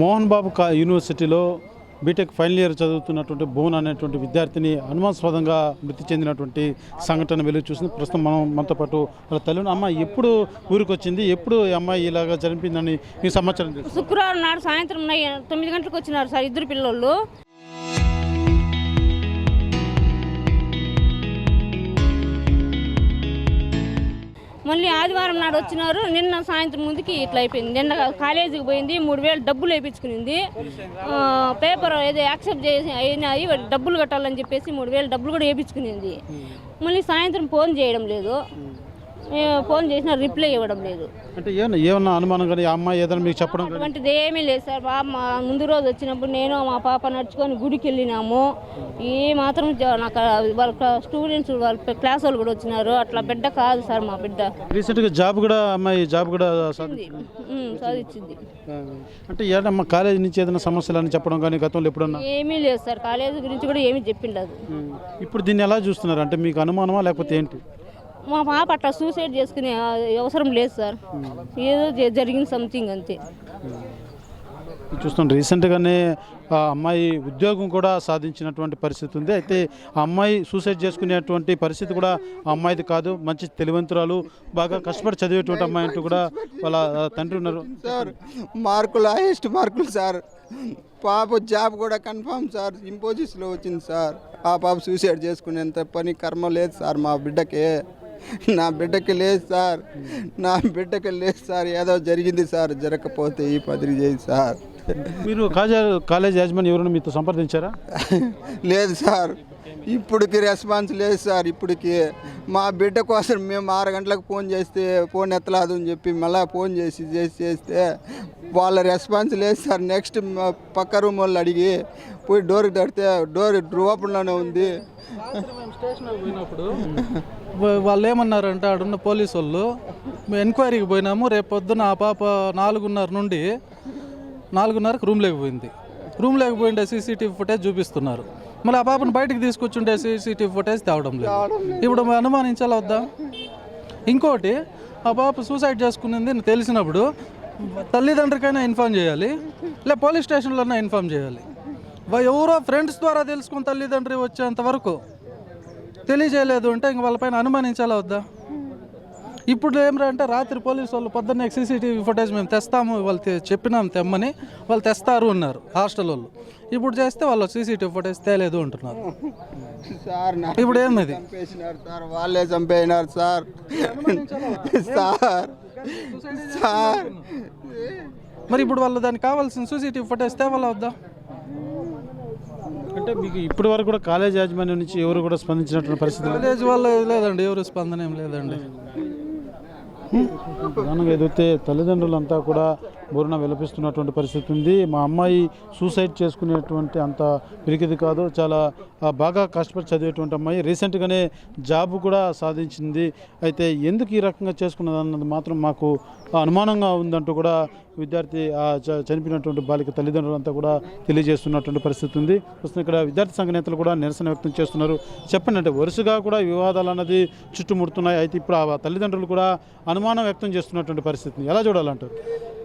మోహన్ బాబు యూనివర్సిటీలో BTech final year చదువుతున్నటువంటి భువన్ అనేటువంటి విద్యార్థిని అనుమానాస్పదంగా మృతి చెందినటువంటి సంఘటన వెలుగు చూసింది. ప్రస్తుతం మనతో పాటు వాళ్ళ తల్లి అమ్మాయి ఎప్పుడు ఊరికి వచ్చింది, ఎప్పుడు ఈ అమ్మాయి ఇలాగా చనిపోయిందని మీకు సమాచారం తెలుసు? శుక్రవారం నాడు సాయంత్రం 9 గంటలకు వచ్చినారు సార్ ఇద్దరు పిల్లలు. మళ్ళీ ఆదివారం నాడు వచ్చినారు. నిన్న సాయంత్రం ముందుకి ఇట్లా అయిపోయింది. నిన్న కాలేజీకి పోయింది, 3000 డబ్బులు వేయించుకునింది. పేపర్ ఏదో యాక్సెప్ట్ చేసి అయినాయి, డబ్బులు కట్టాలని చెప్పేసి 3000 డబ్బులు కూడా వేయించుకునింది. మళ్ళీ సాయంత్రం ఫోన్ చేయడం లేదు, ఫోన్ చేసినా రిప్లై ఇవ్వడం లేదు. అంటే ఏమన్నా అనుమానం కానీ ఆ అమ్మాయి ఏదైనా మీకు చెప్పడం అటువంటిది ఏమీ లేదు సార్. ముందు రోజు వచ్చినప్పుడు నేను మా పాప నడుచుకొని గుడికి వెళ్ళినాము. ఏ మాత్రం నాకు వాళ్ళ స్టూడెంట్స్ వాళ్ళ క్లాస్ వాళ్ళు కూడా వచ్చినారు. అట్లా బిడ్డ కాదు సార్ మా బిడ్డ. రీసెంట్గా అమ్మాయి జాబ్ కూడా సాధించింది. అంటే ఏదమ్మా కాలేజీ నుంచి ఏదైనా సమస్యలు అని చెప్పడం కానీ గతంలో ఎప్పుడన్నా? ఏమీ లేదు సార్, కాలేజీ గురించి కూడా ఏమీ చెప్పిండదు. ఇప్పుడు దీన్ని ఎలా చూస్తున్నారు? అంటే మీకు అనుమానమా లేకపోతే ఏంటి? మా పాప అట్లా సూసైడ్ చేసుకునే అవసరం లేదు సార్, ఏదో జరిగింది సంథింగ్ అంతే. చూస్తాం రీసెంట్గానే ఆ అమ్మాయి ఉద్యోగం కూడా సాధించినటువంటి పరిస్థితి ఉంది. అయితే ఆ అమ్మాయి సూసైడ్ చేసుకునేటువంటి పరిస్థితి కూడా ఆ అమ్మాయిది కాదు. మంచి తెలివంతురాలు, బాగా కష్టపడి చదివేటువంటి అమ్మాయి అంటూ కూడా వాళ్ళ తండ్రి ఉన్నారు. సార్ మార్కులు హైయెస్ట్ మార్కులు సార్. పాప జాబ్ కూడా కన్ఫామ్ సార్, ఇంపోజిస్లో వచ్చింది సార్. ఆ పాప సూసైడ్ చేసుకునేంత పని కర్మ లేదు సార్ మా బిడ్డకి. నా బిడ్డకి లేదు సార్, ఏదో జరిగింది సార్. జరగకపోతే ఈ పదిరి చేయి సార్. మీరు కాలేజ్ యాజమాన్యం ఎవరైనా మీతో సంప్రదించారా? లేదు సార్, ఇప్పటికి రెస్పాన్స్ లేదు సార్. ఇప్పటికి మా బిడ్డ కోసం మేము 6 గంటలకు ఫోన్ చేస్తే ఫోన్ ఎత్తలేదు అని చెప్పి మళ్ళీ ఫోన్ చేస్తే వాళ్ళ రెస్పాన్స్ లేదు సార్. నెక్స్ట్ పక్క రూమ్ వాళ్ళు అడిగి పోయి డోర్ తడితే డోర్ ఓపెన్లోనే ఉంది. స్టేషన్కి పోయినప్పుడు వాళ్ళు ఏమన్నారంటే ఆడున్న పోలీసు వాళ్ళు, మేము ఎంక్వైరీకి పోయినాము, రేపు పొద్దున ఆ పాప 4:30 నుండి 4:30కి రూమ్లోకి పోయిండే సీసీటీవీ ఫుటేజ్ చూపిస్తున్నారు. మళ్ళీ ఆ పాపను బయటకు తీసుకొచ్చుండే సీసీటీవీ ఫుటేజ్ తేవడం లేదు. ఇప్పుడు అనుమానించాలా వద్దా? ఇంకోటి, ఆ పాప సూసైడ్ చేసుకునేది తెలిసినప్పుడు తల్లిదండ్రులకైనా ఇన్ఫార్మ్ చేయాలి, లే పోలీస్ స్టేషన్లోనే ఇన్ఫార్మ్ చేయాలి. ఎవరో ఫ్రెండ్స్ ద్వారా తెలుసుకుని తల్లిదండ్రి వచ్చేంత వరకు తెలియజేయలేదు అంటే ఇంక వాళ్ళపైన అనుమానించాలా వద్దా? ఇప్పుడు ఏమిటంటే రాత్రి పోలీసు వాళ్ళు పొద్దున్నే సీసీటీవీ ఫుటేజ్ మేము తెస్తాము, వాళ్ళు చెప్పినాం తెమ్మని, వాళ్ళు తెస్తారు అన్నారు హాస్టల్ వాళ్ళు. ఇప్పుడు చేస్తే వాళ్ళు సీసీటీవీ ఫుటేజ్ తేలేదు అంటున్నారు. ఇప్పుడు ఏమిది? సార్ వాళ్ళే చంపేసినారు సార్. మరి ఇప్పుడు వాళ్ళు దానికి కావాల్సిన సీసీటీవీ ఫుటేజ్ తేవాలా వద్దా? అంటే మీకు ఇప్పటి వరకు కూడా కాలేజ్ యాజమాన్యం నుంచి ఎవరు కూడా స్పందించినటువంటి పరిస్థితి? కాలేజ్ వాళ్ళు లేదండి, ఎవరు స్పందన ఏం లేదండి. ప్రధానంగా ఎదిగితే తల్లిదండ్రులంతా కూడా బోరున విలపిస్తున్నటువంటి పరిస్థితి ఉంది. మా అమ్మాయి సూసైడ్ చేసుకునేటువంటి అంత పిరికిది కాదు, చాలా బాగా కష్టపడి చదివేటువంటి అమ్మాయి, రీసెంట్గానే జాబ్ కూడా సాధించింది. అయితే ఎందుకు ఈ రకంగా చేసుకున్నది అన్నది మాత్రం మాకు అనుమానంగా ఉందంటూ కూడా విద్యార్థి చనిపోయినటువంటి బాలిక తల్లిదండ్రులంతా కూడా తెలియజేస్తున్నటువంటి పరిస్థితి ఉంది. ప్రస్తుతం ఇక్కడ విద్యార్థి సంఘ నేతలు కూడా నిరసన వ్యక్తం చేస్తున్నారు. చెప్పండి, అంటే వరుసగా కూడా వివాదాలు అన్నది చుట్టుముడుతున్నాయి. అయితే ఇప్పుడు ఆ తల్లిదండ్రులు కూడా అనుమానం వ్యక్తం చేస్తున్నటువంటి పరిస్థితిని ఎలా చూడాలంటారు?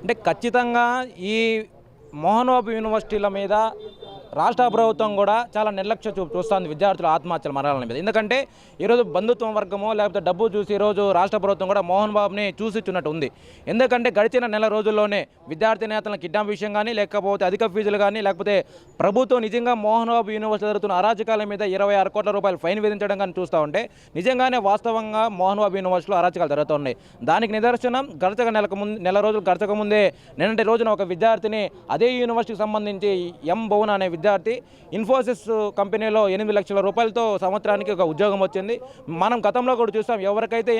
అంటే ఖచ్చితంగా ఈ మోహన్ బాబు యూనివర్సిటీల మీద రాష్ట్ర ప్రభుత్వం కూడా చాలా నిర్లక్ష్య చూస్తుంది విద్యార్థుల ఆత్మహత్యల మరణాల మీద. ఎందుకంటే ఈరోజు బంధుత్వం వర్గమో లేకపోతే డబ్బు చూసి ఈరోజు రాష్ట్ర ప్రభుత్వం కూడా మోహన్ బాబుని చూసిచ్చున్నట్టు ఉంది. ఎందుకంటే గడిచిన నెల రోజుల్లోనే విద్యార్థి నేతల కిడ్నాప్ విషయం కానీ, లేకపోతే అధిక ఫీజులు కానీ, లేకపోతే ప్రభుత్వం నిజంగా మోహన్ బాబు యూనివర్సిటీ జరుగుతున్న అరాచకాల మీద 26 కోట్ల రూపాయలు ఫైన్ విధించడం కానీ చూస్తూ ఉంటే నిజంగానే వాస్తవంగా మోహన్ బాబు యూనివర్సిటీలో అరాచకాలు జరుగుతున్నాయి. దానికి నిదర్శనం నెల రోజులు గడచక ముందే నిన్నటి రోజున ఒక విద్యార్థిని అదే యూనివర్సిటీకి సంబంధించి భువన్ అనే విద్యార్థి ఇన్ఫోసిస్ కంపెనీలో 8 లక్షల రూపాయలతో సంవత్సరానికి ఒక ఉద్యోగం వచ్చింది. మనం గతంలో కూడా చూస్తాం, ఎవరికైతే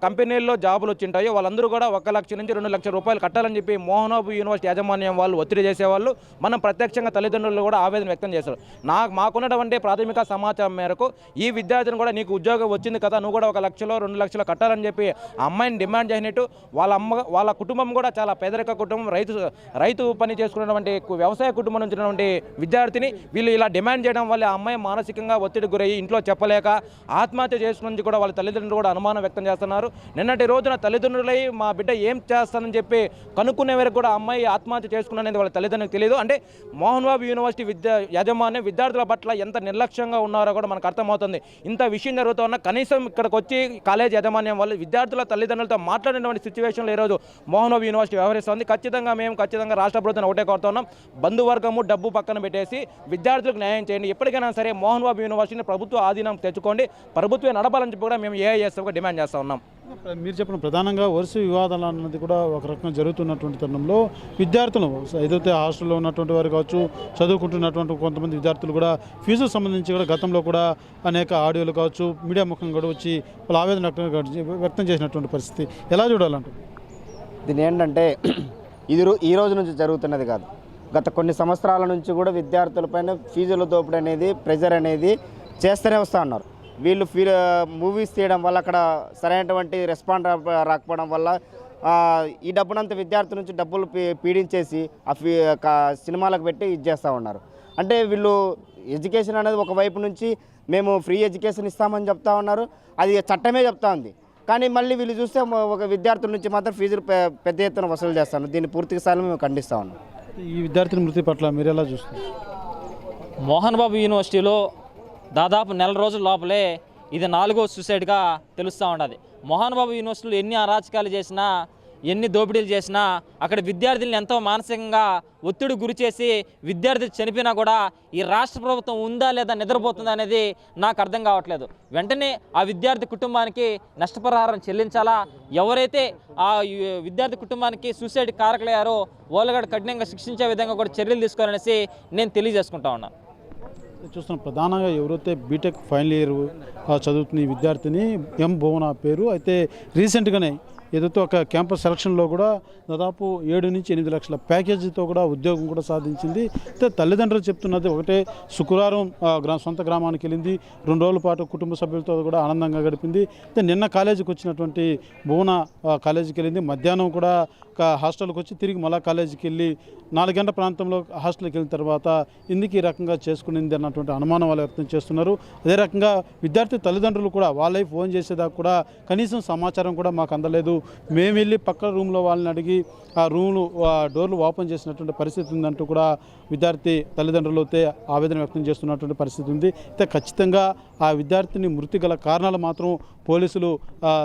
కంపెనీల్లో జాబులు వచ్చింటాయో వాళ్ళందరూ కూడా 1 లక్ష నుంచి 2 లక్షల రూపాయలు కట్టాలని చెప్పి మోహన్ బాబు యూనివర్సిటీ యాజమాన్యం వాళ్ళు ఒత్తిడి చేసేవాళ్ళు. మనం ప్రత్యక్షంగా తల్లిదండ్రులు కూడా ఆవేదన వ్యక్తం చేశారు. మాకున్నటువంటి ప్రాథమిక సమాచారం మేరకు ఈ విద్యార్థిని కూడా నీకు ఉద్యోగం వచ్చింది కదా, నువ్వు కూడా 1 లక్షలో 2 లక్షలు కట్టాలని చెప్పి ఆ అమ్మాయిని డిమాండ్ చేసినట్టు వాళ్ళ కుటుంబం కూడా చాలా పేదరిక కుటుంబం, రైతు పని చేసుకున్నటువంటి వ్యవసాయ కుటుంబం నుంచి ఉన్నటువంటి విద్యార్థి విద్యార్థిని వీళ్ళు ఇలా డిమాండ్ చేయడం వల్ల ఆ అమ్మాయి మానసికంగా ఒత్తిడి గురయ్యి ఇంట్లో చెప్పలేక ఆత్మహత్య చేసుకుని కూడా వాళ్ళ తల్లిదండ్రులు కూడా అనుమానం వ్యక్తం చేస్తున్నారు. నిన్నటి రోజున తల్లిదండ్రులై మా బిడ్డ ఏం చేస్తానని చెప్పి కనుక్కునే వరకు కూడా అమ్మాయి ఆత్మహత్య చేసుకున్నది వాళ్ళ తల్లిదండ్రులకు తెలియదు. అంటే మోహన్ బాబు యూనివర్సిటీ యాజమాన్యం విద్యార్థుల పట్ల ఎంత నిర్లక్ష్యంగా ఉన్నారో కూడా మనకు అర్థమవుతుంది. ఇంత విషయం జరుగుతున్నా కనీసం ఇక్కడికి వచ్చి కాలేజ్ యాజమాన్యం వాళ్ళు విద్యార్థుల తల్లిదండ్రులతో మాట్లాడినటువంటి సిచ్యువేషన్లో ఈరోజు మోహన్ బాబు యూనివర్సిటీ వ్యవహరిస్తుంది. ఖచ్చితంగా రాష్ట్ర ప్రభుత్వం ఒకటే కోరుతున్నాం, బంధువర్గము డబ్బు పక్కన పెట్టేసి విద్యార్థులకు న్యాయం చేయండి. ఎప్పటికైనా సరే మోహన్ బాబు యూనివర్సిటీని ప్రభుత్వ ఆధీనం తెచ్చుకోండి, ప్రభుత్వమే నడపాలని చెప్పి కూడా మేము ఏఐఎస్ఎఫ్గా డిమాండ్ చేస్తూ ఉన్నాం. మీరు చెప్పిన ప్రధానంగా వరుస వివాదాలు అన్నది కూడా ఒక రకంగా జరుగుతున్నటువంటి తరుణంలో విద్యార్థులు ఏదైతే హాస్టల్లో ఉన్నటువంటి వారు కావచ్చు, చదువుకుంటున్నటువంటి కొంతమంది విద్యార్థులు కూడా ఫీజుకు సంబంధించి కూడా గతంలో కూడా అనేక ఆడియోలు కావచ్చు మీడియా ముఖంగా కూడా వచ్చి వాళ్ళ ఆవేదన వ్యక్తం చేసినటువంటి పరిస్థితి ఎలా చూడాలంటారు? దీని ఏంటంటే ఈ రోజు నుంచి జరుగుతున్నది కాదు, గత కొన్ని సంవత్సరాల నుంచి కూడా విద్యార్థులపైన ఫీజుల దోపిడీ అనేది ప్రెజర్ అనేది చేస్తూనే వస్తూ ఉన్నారు. వీళ్ళు మూవీస్ తీయడం వల్ల అక్కడ సరైనటువంటి రెస్పాండ్ రాకపోవడం వల్ల ఈ డబ్బునంతా విద్యార్థుల నుంచి డబ్బులు పీడించేసి ఆ సినిమాలకు పెట్టి ఇచ్చేస్తూ ఉన్నారు. అంటే వీళ్ళు ఎడ్యుకేషన్ అనేది ఒకవైపు నుంచి మేము ఫ్రీ ఎడ్యుకేషన్ ఇస్తామని చెప్తా ఉన్నారు, అది చట్టమే చెప్తా ఉంది. కానీ మళ్ళీ వీళ్ళు చూస్తే ఒక విద్యార్థుల నుంచి మాత్రం ఫీజులు పెద్ద ఎత్తున వసూలు చేస్తాను. దీన్ని పూర్తిగా స్థాయిలో మేము ఖండిస్తూ ఉన్నాం. ఈ విద్యార్థుల మృతి పట్ల మీరు ఎలా చూస్తారు? మోహన్ బాబు యూనివర్సిటీలో దాదాపు నెల రోజుల లోపలే ఇది 4వ సూసైడ్గా తెలుస్తూ ఉన్నది. మోహన్ బాబు యూనివర్సిటీలో ఎన్ని అరాచకాలు చేసినా, ఎన్ని దోపిడీలు చేసినా అక్కడ విద్యార్థులను ఎంతో మానసికంగా ఒత్తిడి గురి చేసి విద్యార్థులు చనిపోయినా కూడా ఈ రాష్ట్ర ప్రభుత్వం ఉందా లేదా నిద్రపోతుందా అనేది నాకు అర్థం కావట్లేదు. వెంటనే ఆ విద్యార్థి కుటుంబానికి నష్టపరిహారం చెల్లించాలా, ఎవరైతే ఆ విద్యార్థి కుటుంబానికి సూసైడ్ కారకులయ్యారో వాళ్ళని కఠినంగా శిక్షించే విధంగా కూడా చర్యలు తీసుకోవాలనేసి నేను తెలియజేసుకుంటా ఉన్నాను. చూస్తున్నాం ప్రధానంగా ఎవరైతే బీటెక్ ఫైనల్ ఇయర్ చదువుతున్న ఈ విద్యార్థిని ఎం భువన పేరు. అయితే రీసెంట్గానే ఏదైతే ఒక క్యాంపస్ సెలక్షన్లో కూడా దాదాపు 7 నుంచి 8 లక్షల ప్యాకేజీతో కూడా ఉద్యోగం కూడా సాధించింది. అయితే తల్లిదండ్రులు చెప్తున్నది ఒకటే, శుక్రవారం సొంత గ్రామానికి వెళ్ళింది, 2 రోజుల పాటు కుటుంబ సభ్యులతో కూడా ఆనందంగా గడిపింది. అయితే నిన్న కాలేజీకి వచ్చినటువంటి భువన కాలేజీకి వెళ్ళింది, మధ్యాహ్నం కూడా హాస్టల్కి వచ్చి తిరిగి మళ్ళా కాలేజీకి వెళ్ళి 4 గంటల ప్రాంతంలో హాస్టల్కి వెళ్ళిన తర్వాత ఎందుకు ఈ రకంగా చేసుకునింది అన్నటువంటి అనుమానం వాళ్ళు వ్యక్తం చేస్తున్నారు. అదే రకంగా విద్యార్థి తల్లిదండ్రులు కూడా వాళ్ళకి ఫోన్ చేసేదాకా కూడా కనీసం సమాచారం కూడా మాకు అందలేదు, మేము వెళ్ళి పక్క రూమ్లో వాళ్ళని అడిగి ఆ డోర్లు ఓపెన్ చేసినటువంటి పరిస్థితి ఉందంటూ కూడా విద్యార్థి తల్లిదండ్రులు అయితే ఆవేదన వ్యక్తం చేస్తున్నటువంటి పరిస్థితి ఉంది. అయితే ఖచ్చితంగా ఆ విద్యార్థిని మృతి గల కారణాలు మాత్రం పోలీసులు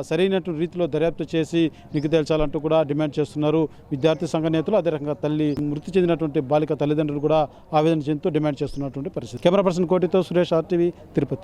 సరైనటువంటి రీతిలో దర్యాప్తు చేసి నిగ్గు తేల్చాలంటూ కూడా డిమాండ్ చేస్తున్నారు విద్యార్థి సంఘ నేతలు. అదే రకంగా మృతి చెందినటువంటి బాలిక తల్లిదండ్రులు కూడా ఆవేదన చెందుతూ డిమాండ్ చేస్తున్నటువంటి పరిస్థితి. కెమెరా పర్సన్ కోటితో సురేష్, RTV, తిరుపతి.